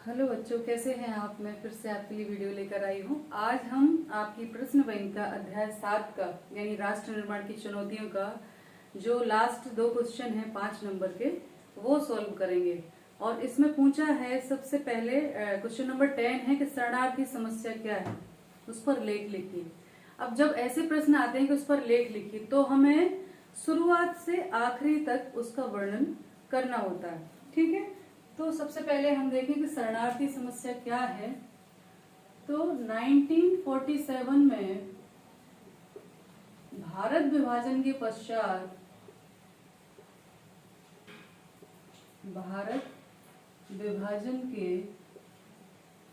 Hello बच्चों, कैसे हैं आप। मैं फिर से आपके लिए वीडियो लेकर आई हूँ। आज हम आपकी प्रश्न बैंकिका अध्याय 7 का यानी राष्ट्र निर्माण की चुनौतियों का जो लास्ट 2 क्वेश्चन हैं 5 नंबर के, वो सॉल्व करेंगे। और इसमें पूछा है सबसे पहले क्वेश्चन नंबर 10 है कि शरणार्थी समस्या क्या है, उस पर लेख लिखिए। अब जब ऐसे प्रश्न आते हैं कि उस पर लेख लिखिए, तो हमें शुरुआत से आखिरी तक उसका वर्णन करना होता है। ठीक है, तो सबसे पहले हम देखें कि शरणार्थी समस्या क्या है। तो 1947 में भारत विभाजन के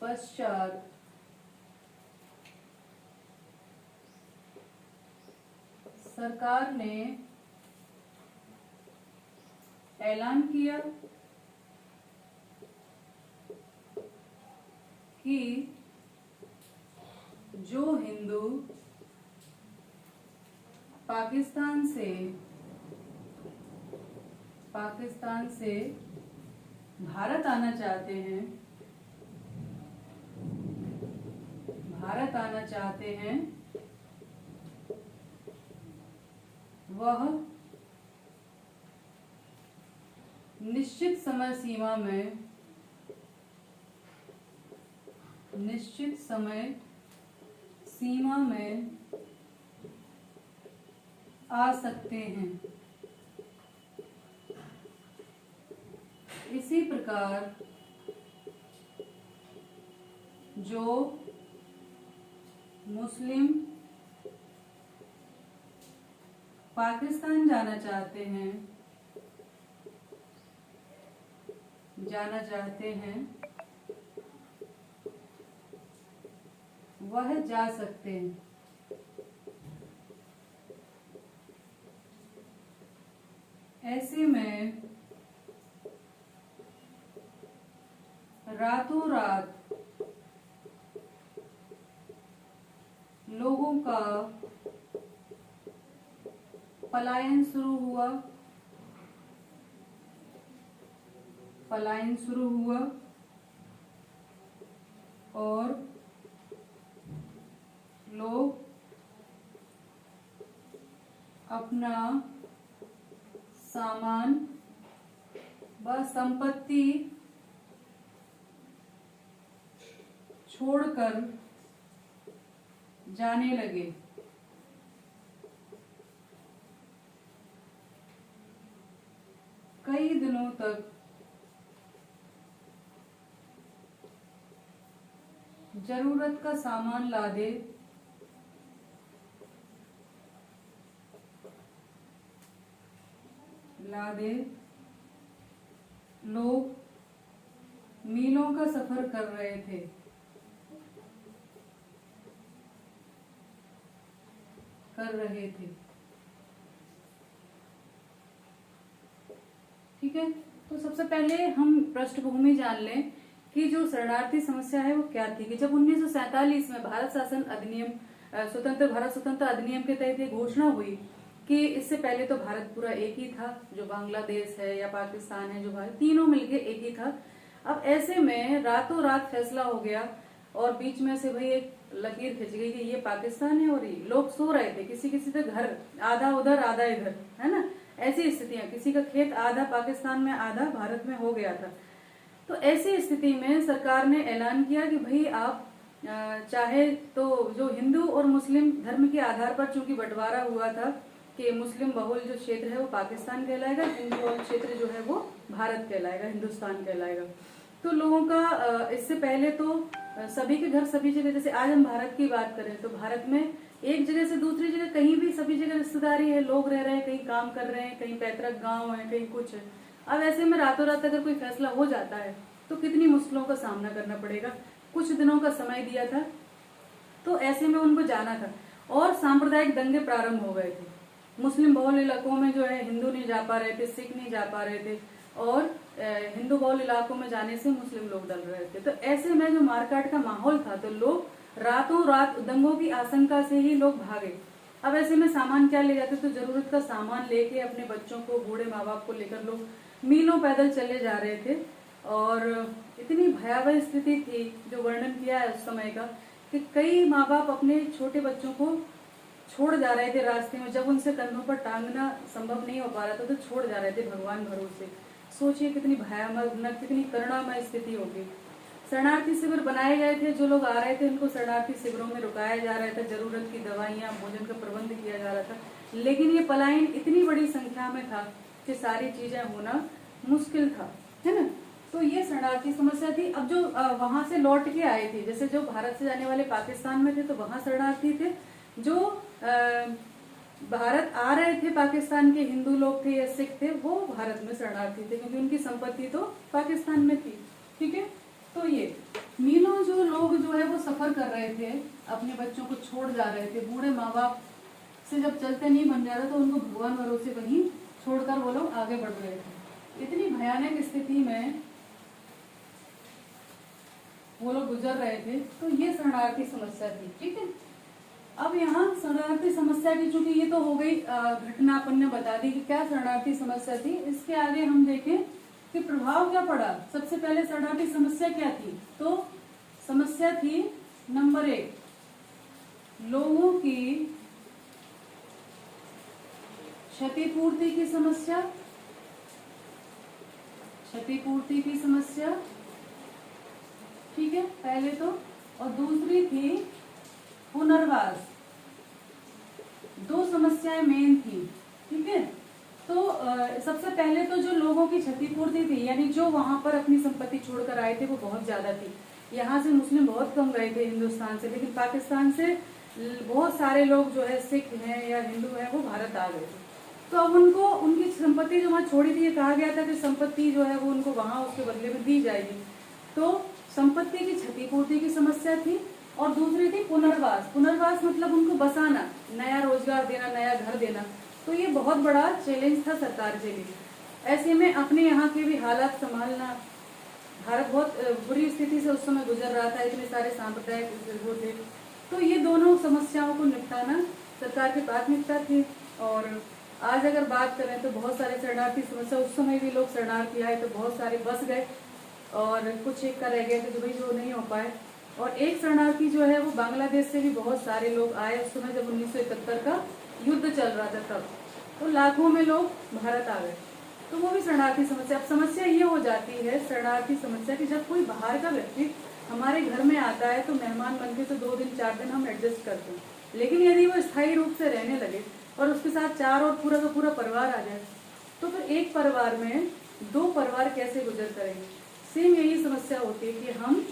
पश्चात सरकार ने ऐलान किया कि जो हिंदू पाकिस्तान से भारत आना चाहते हैं वह निश्चित समय सीमा में आ सकते हैं। इसी प्रकार जो मुस्लिम पाकिस्तान जाना चाहते हैं वह जा सकते हैं। ऐसे में रातों रात लोगों का पलायन शुरू हुआ और लोग अपना सामान व संपत्ति छोड़कर जाने लगे। कई दिनों तक जरूरत का सामान लादे लोग मीलों का सफर कर रहे थे। ठीक है, तो सबसे पहले हम पृष्ठभूमि जान लें कि जो शरणार्थी समस्या है वो क्या थी। कि जब 1947 में भारत स्वतंत्र अधिनियम के तहत ये घोषणा हुई कि इससे पहले तो भारत पूरा एक ही था, जो बांग्लादेश है या पाकिस्तान है, जो भारत तीनों मिलके एक ही था। अब ऐसे में रातों रात फैसला हो गया और बीच में से भाई एक लकीर खिंच गई कि ये पाकिस्तान है। और ये लोग सो रहे थे, किसी किसी का घर आधा उधर आधा इधर, है ना, ऐसी स्थितियां, किसी का खेत आधा पाकिस्तान में आधा भारत में हो गया था। तो ऐसी स्थिति में सरकार ने ऐलान किया कि भाई आप चाहे तो जो हिंदू और मुस्लिम धर्म के आधार पर चूंकि बंटवारा हुआ था कि मुस्लिम बहुल जो क्षेत्र है वो पाकिस्तान कहलाएगा, हिंदू बहुल क्षेत्र जो है वो भारत कहलाएगा, हिंदुस्तान कहलाएगा। तो लोगों का इससे पहले तो सभी के घर सभी जगह, जैसे आज हम भारत की बात करें तो भारत में एक जगह से दूसरी जगह कहीं भी सभी जगह रिश्तेदारी है, लोग रह रहे हैं, कहीं काम कर रहे हैं, कहीं पैतृक गांव है, कहीं कुछ है। अब ऐसे में रातों रात अगर कोई फैसला हो जाता है तो कितनी मुश्किलों का सामना करना पड़ेगा। कुछ दिनों का समय दिया था, तो ऐसे में उनको जाना था और सांप्रदायिक दंगे प्रारंभ हो गए थे। मुस्लिम बहुल इलाकों में जो है हिंदू नहीं जा पा रहे थे, सिख नहीं जा पा रहे थे और हिंदू बहुल इलाकों में जाने से मुस्लिम लोग डर रहे थे। तो ऐसे में जो मारकाट का माहौल था तो लोग रातों रात दंगों की आशंका से ही लोग भागे। अब ऐसे में सामान क्या ले जाते, तो जरूरत का सामान लेके अपने बच्चों को, बूढ़े माँ बाप को लेकर लोग मीलों पैदल चले जा रहे थे और इतनी भयावह स्थिति थी जो वर्णन किया है उस समय का, कि कई माँ बाप अपने छोटे बच्चों को छोड़ जा रहे थे रास्ते में, जब उनसे कंधों पर टांगना संभव नहीं हो पा रहा था तो छोड़ जा रहे थे भगवान भरोसे। सोचिए कितनी भयानक, कितनी करुणामय स्थिति होगी। शरणार्थी शिविर बनाए गए थे, जो लोग आ रहे थे उनको शरणार्थी शिविरों में रुकाया जा रहा था, जरूरत की दवाइयाँ, भोजन का प्रबंध किया जा रहा था। लेकिन ये पलायन इतनी बड़ी संख्या में था कि सारी चीजें होना मुश्किल था, है ना। तो ये शरणार्थी समस्या थी। अब जो वहां से लौट के आए थे, जैसे जो भारत से जाने वाले पाकिस्तान में थे तो वहां शरणार्थी थे, जो भारत आ रहे थे पाकिस्तान के हिंदू लोग थे या सिख थे, वो भारत में शरणार्थी थे क्योंकि उनकी संपत्ति तो पाकिस्तान में थी, ठीक है। तो ये मीलों जो लोग जो है वो सफर कर रहे थे, अपने बच्चों को छोड़ जा रहे थे, बूढ़े माँ बाप से जब चलते नहीं बन जा रहा तो उनको भगवान भरोसे वहीं छोड़कर वो लोग आगे बढ़ रहे थे। इतनी भयानक स्थिति में वो लोग गुजर रहे थे। तो ये शरणार्थी समस्या थी, ठीक है। अब यहाँ शरणार्थी समस्या की, चूंकि ये तो हो गई घटना, अपन ने बता दी कि क्या शरणार्थी समस्या थी। इसके आगे हम देखें कि प्रभाव क्या पड़ा। सबसे पहले शरणार्थी समस्या क्या थी, तो समस्या थी नंबर 1, लोगों की क्षतिपूर्ति की समस्या, क्षतिपूर्ति की समस्या, ठीक है, पहले तो। और दूसरी थी पुनर्वास। दो समस्याएं मेन थी, ठीक है। तो सबसे पहले तो जो लोगों की क्षतिपूर्ति थी, यानी जो वहां पर अपनी संपत्ति छोड़कर आए थे वो बहुत ज्यादा थी। यहाँ से मुस्लिम बहुत कम गए थे हिंदुस्तान से, लेकिन पाकिस्तान से बहुत सारे लोग जो है सिख हैं या हिंदू हैं वो भारत आ गए थे। तो अब उनको उनकी संपत्ति जो वहाँ छोड़ी थी, ये कहा गया था कि संपत्ति जो है वो उनको वहां उसके बदले में दी जाएगी। तो संपत्ति की क्षतिपूर्ति की समस्या थी। और दूसरी थी पुनर्वास। पुनर्वास मतलब उनको बसाना, नया रोजगार देना, नया घर देना। तो ये बहुत बड़ा चैलेंज था सरकार के लिए। ऐसे में अपने यहाँ के भी हालात संभालना, भारत बहुत बुरी स्थिति से उस समय गुजर रहा था, इतने सारे सांप्रदायिक वो थे। तो ये दोनों समस्याओं को निपटाना सरकार की प्राथमिकता थी। और आज अगर बात करें तो बहुत सारे शरणार्थी समस्या, उस समय भी लोग शरणार्थी आए तो बहुत सारे बस गए और कुछ एक का रह गए थे जो भाई जो नहीं हो पाए। और एक शरणार्थी जो है वो बांग्लादेश से भी बहुत सारे लोग आए उस समय, जब 1971 का युद्ध चल रहा था तब। तो लाखों में लोग भारत आ गए, तो वो भी शरणार्थी समस्या। अब समस्या ये हो जाती है शरणार्थी समस्या की, जब कोई बाहर का व्यक्ति हमारे घर में आता है तो मेहमान बन के तो 2 दिन 4 दिन हम एडजस्ट करते हैं, लेकिन यदि वो स्थायी रूप से रहने लगे और उसके साथ 4 और पूरा का पूरा परिवार आ जाए, तो फिर एक परिवार में 2 परिवार कैसे गुजर करेंगे। सेम यही समस्या होती है कि हम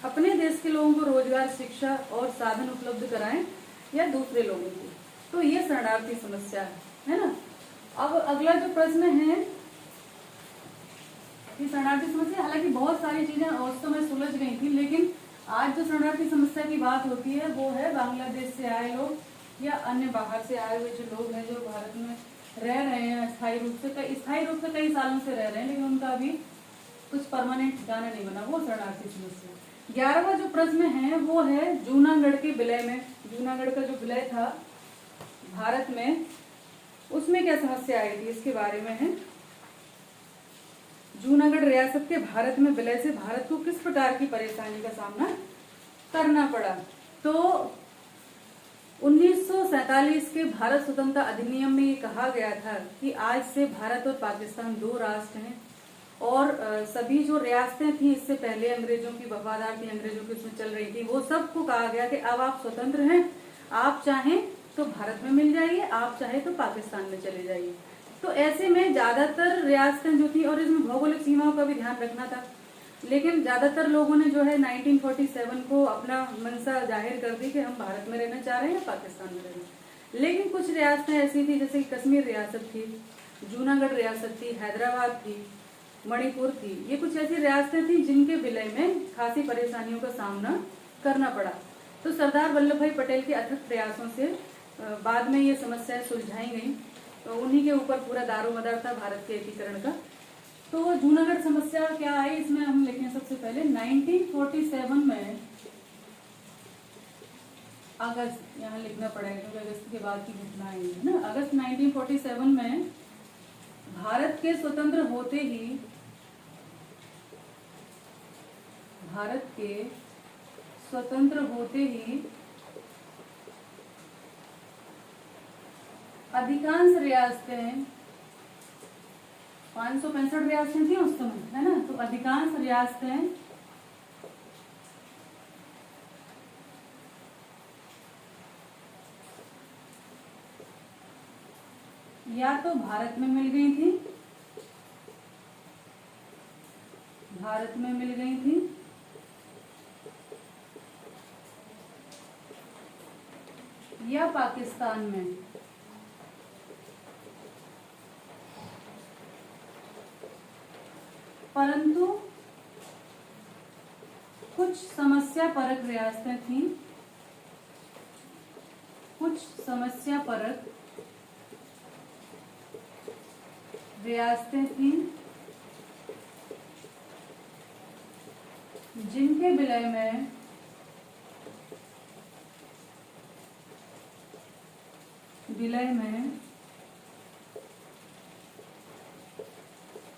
अपने देश के लोगों को रोजगार, शिक्षा और साधन उपलब्ध कराएं या दूसरे लोगों को। तो ये शरणार्थी समस्या है ना। अब अगला जो प्रश्न है कि शरणार्थी समस्या, हालांकि बहुत सारी चीजें उस समय सुलझ गई थी, लेकिन आज जो शरणार्थी समस्या की बात होती है वो है बांग्लादेश से आए लोग या अन्य बाहर से आए हुए जो लोग हैं जो भारत में रह रहे हैं स्थायी रूप से कई सालों से रह रहे हैं, लेकिन उनका अभी कुछ परमानेंट ठिकाना नहीं बना, वो शरणार्थी समस्या। 11वां जो प्रश्न है वो है जूनागढ़ के विलय में। जूनागढ़ का जो विलय था भारत में, उसमें क्या समस्या आई थी, इसके बारे में है। जूनागढ़ रियासत के भारत में विलय से भारत को किस प्रकार की परेशानी का सामना करना पड़ा। तो 1947 के भारत स्वतंत्रता अधिनियम में ये कहा गया था कि आज से भारत और पाकिस्तान 2 राष्ट्र हैं, और सभी जो रियासतें थी इससे पहले अंग्रेजों की वफादार थी, अंग्रेजों की उसमें चल रही थी, वो सबको कहा गया कि अब आप स्वतंत्र हैं, आप चाहें तो भारत में मिल जाइए, आप चाहे तो पाकिस्तान में चले जाइए। तो ऐसे में ज्यादातर रियासतें जो थी, और इसमें भौगोलिक सीमाओं का भी ध्यान रखना था, लेकिन ज्यादातर लोगों ने जो है 1947 को अपना मंशा जाहिर कर दी कि हम भारत में रहना चाह रहे हैं या पाकिस्तान में रहना। लेकिन कुछ रियासतें ऐसी थी, जैसे कश्मीर रियासत थी, जूनागढ़ रियासत थी, हैदराबाद थी, मणिपुर थी, ये कुछ ऐसी रियासतें थी जिनके विलय में खासी परेशानियों का सामना करना पड़ा। तो सरदार वल्लभ भाई पटेल के अथक प्रयासों से बाद में ये समस्याएं सुलझाई गई, तो उन्हीं के ऊपर पूरा दारोमदार था भारत के एकीकरण का। तो जूनागढ़ समस्या क्या आई, इसमें हम लिखें सबसे पहले 1947 में अगस्त, यहाँ लिखना पड़ेगा क्योंकि अगस्त के बाद की घटना आई है ना। अगस्त 1947 में भारत के स्वतंत्र होते ही भारत के स्वतंत्र होते ही अधिकांश रियासतें, 565 रियासतें थी उस समय, है ना, तो अधिकांश रियासतें या तो भारत में मिल गई थी, या पाकिस्तान में। परंतु कुछ समस्या परक रियासतें थीं, जिनके विलय में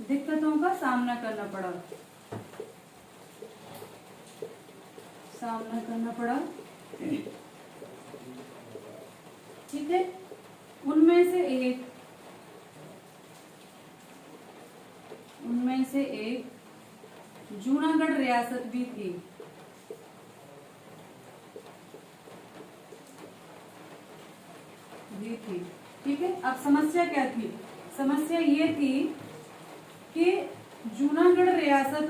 दिक्कतों का सामना करना पड़ा। ठीक है, उनमें से एक जूनागढ़ रियासत भी थी। ठीक है, अब समस्या क्या थी? समस्या ये थी कि जूनागढ़ रियासत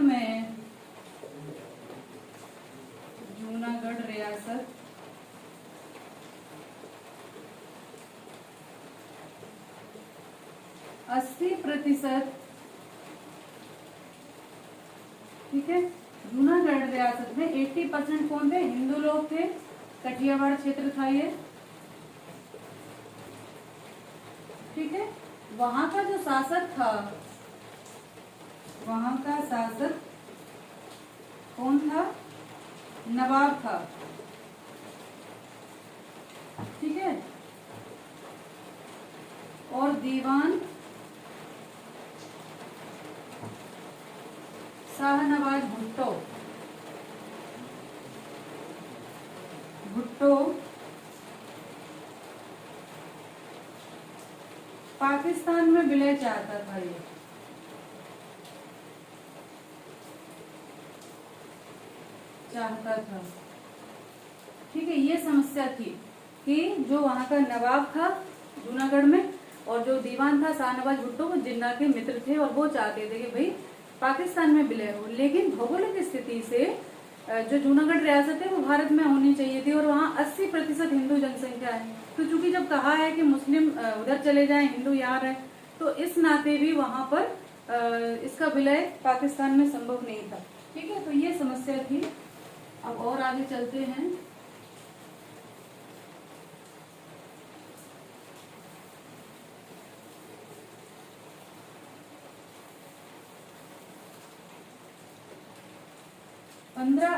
80%, ठीक है, जूनागढ़ रियासत में 80% कौन थे? हिंदू लोग थे। कठियावाड़ क्षेत्र था ये। ठीक है, वहां का जो शासक था, वहां का शासक कौन था? नवाब था। ठीक है, और दीवान शाहनवाज भुट्टो पाकिस्तान में विलय चाहता था। ये चाहता था। ठीक है, ये समस्या थी कि जो वहां का नवाब था जूनागढ़ में और जो दीवान था शाहनवाज भुट्टो, वो जिन्ना के मित्र थे और वो चाहते थे कि भाई पाकिस्तान में विलय हो। लेकिन भौगोलिक स्थिति से जो जूनागढ़ रियासत है वो भारत में होनी चाहिए थी और वहाँ 80% हिंदू जनसंख्या है। तो चूंकि जब कहा है कि मुस्लिम उधर चले जाएं, हिंदू यहाँ रहे, तो इस नाते भी वहां पर इसका विलय पाकिस्तान में संभव नहीं था। ठीक है, तो ये समस्या थी। अब और आगे चलते हैं।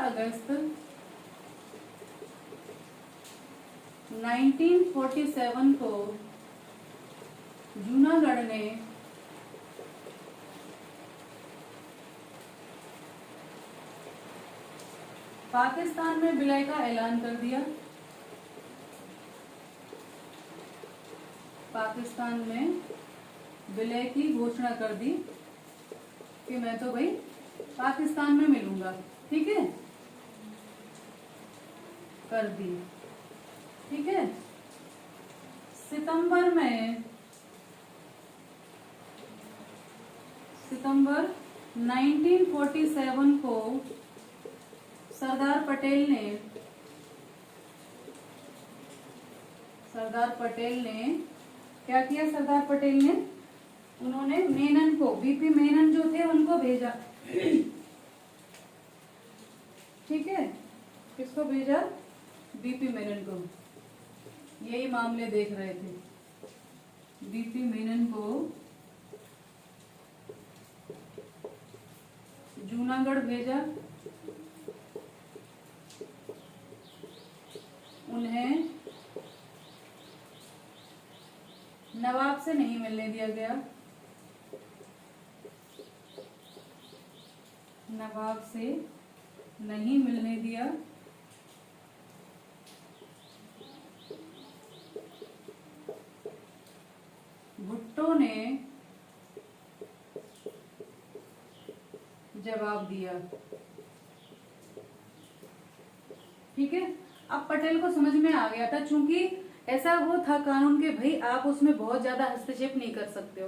अगस्त 1947 को जूनागढ़ ने पाकिस्तान में विलय का ऐलान कर दिया। पाकिस्तान में विलय की घोषणा कर दी कि मैं तो भाई पाकिस्तान में मिलूंगा। ठीक है, कर दी। ठीक है, सितंबर 1947 को सरदार पटेल ने क्या किया? सरदार पटेल ने उन्होंने मेनन को, बीपी मेनन जो थे उनको भेजा। ठीक है, किसको भेजा? बीपी मेनन को। यही मामले देख रहे थे। बीपी मेनन को जूनागढ़ भेजा। उन्हें नवाब से नहीं मिलने दिया गया। नवाब से नहीं मिलने दिया। भुट्टो ने जवाब दिया। ठीक है, अब पटेल को समझ में आ गया था, चूंकि ऐसा वो था कानून के भाई आप उसमें बहुत ज्यादा हस्तक्षेप नहीं कर सकते हो।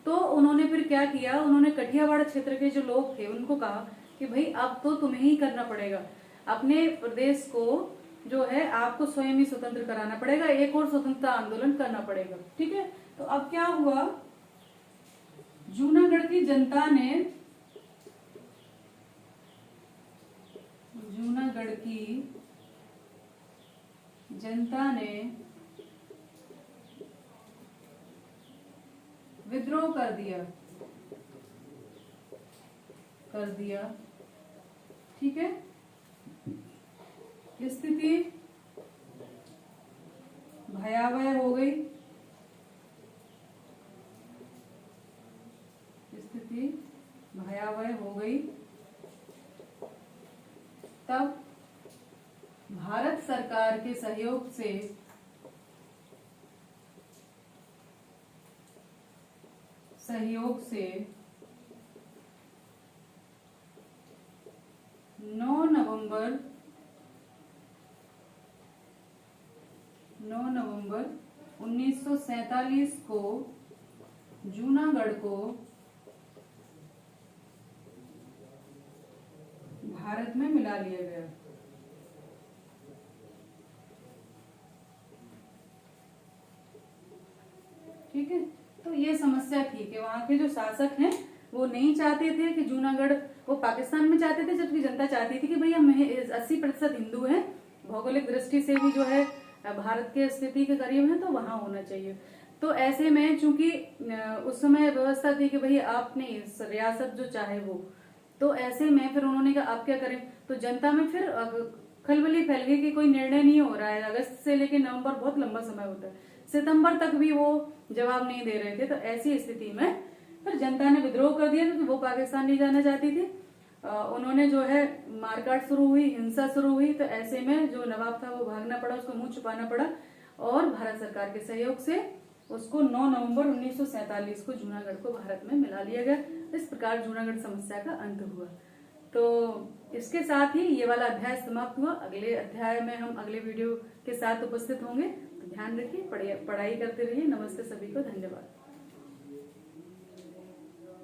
तो उन्होंने फिर क्या किया, उन्होंने कठियावाड़ क्षेत्र के जो लोग थे उनको कहा कि भाई अब तो तुम्हें ही करना पड़ेगा, अपने प्रदेश को जो है आपको स्वयं ही स्वतंत्र कराना पड़ेगा, एक और स्वतंत्रता आंदोलन करना पड़ेगा। ठीक है, तो अब क्या हुआ, जूनागढ़ की जनता ने, जूनागढ़ की जनता ने विद्रोह कर दिया। ठीक है, स्थिति भयावह हो गई। स्थिति भयावह हो गई। तब भारत सरकार के सहयोग से सहयोग से 9 नवंबर 1947 को जूनागढ़ को भारत में मिला लिया गया। ठीक है, तो ये समस्या थी कि वहां के जो शासक हैं वो नहीं चाहते थे कि जूनागढ़, वो पाकिस्तान में चाहते थे, जबकि जनता चाहती थी कि भाई हम 80% हिंदू हैं, भौगोलिक दृष्टि से भी जो है भारत के स्थिति के करीब है, तो वहां होना चाहिए। तो ऐसे में चूंकि उस समय व्यवस्था थी कि भाई आपने रियासत जो चाहे वो, तो ऐसे में फिर उन्होंने कहा आप क्या करें, तो जनता में फिर खलबली फैल गई कि कोई निर्णय नहीं हो रहा है। अगस्त से लेकर नवंबर बहुत लंबा समय होता है, सितंबर तक भी वो जवाब नहीं दे रहे थे। तो ऐसी स्थिति में फिर जनता ने विद्रोह कर दिया, क्योंकि वो पाकिस्तान नहीं जाना चाहती थी। उन्होंने जो है मारकाट शुरू हुई, हिंसा शुरू हुई। तो ऐसे में जो नवाब था वो भागना पड़ा, उसको मुंह छुपाना पड़ा, और भारत सरकार के सहयोग से उसको 9 नवंबर 1947 को जूनागढ़ को भारत में मिला लिया गया। इस प्रकार जूनागढ़ समस्या का अंत हुआ। तो इसके साथ ही ये वाला अध्याय समाप्त हुआ। अगले अध्याय में हम अगले वीडियो के साथ उपस्थित होंगे। तो ध्यान रखिए, पढ़ाई करते रहिए। नमस्ते सभी को, धन्यवाद।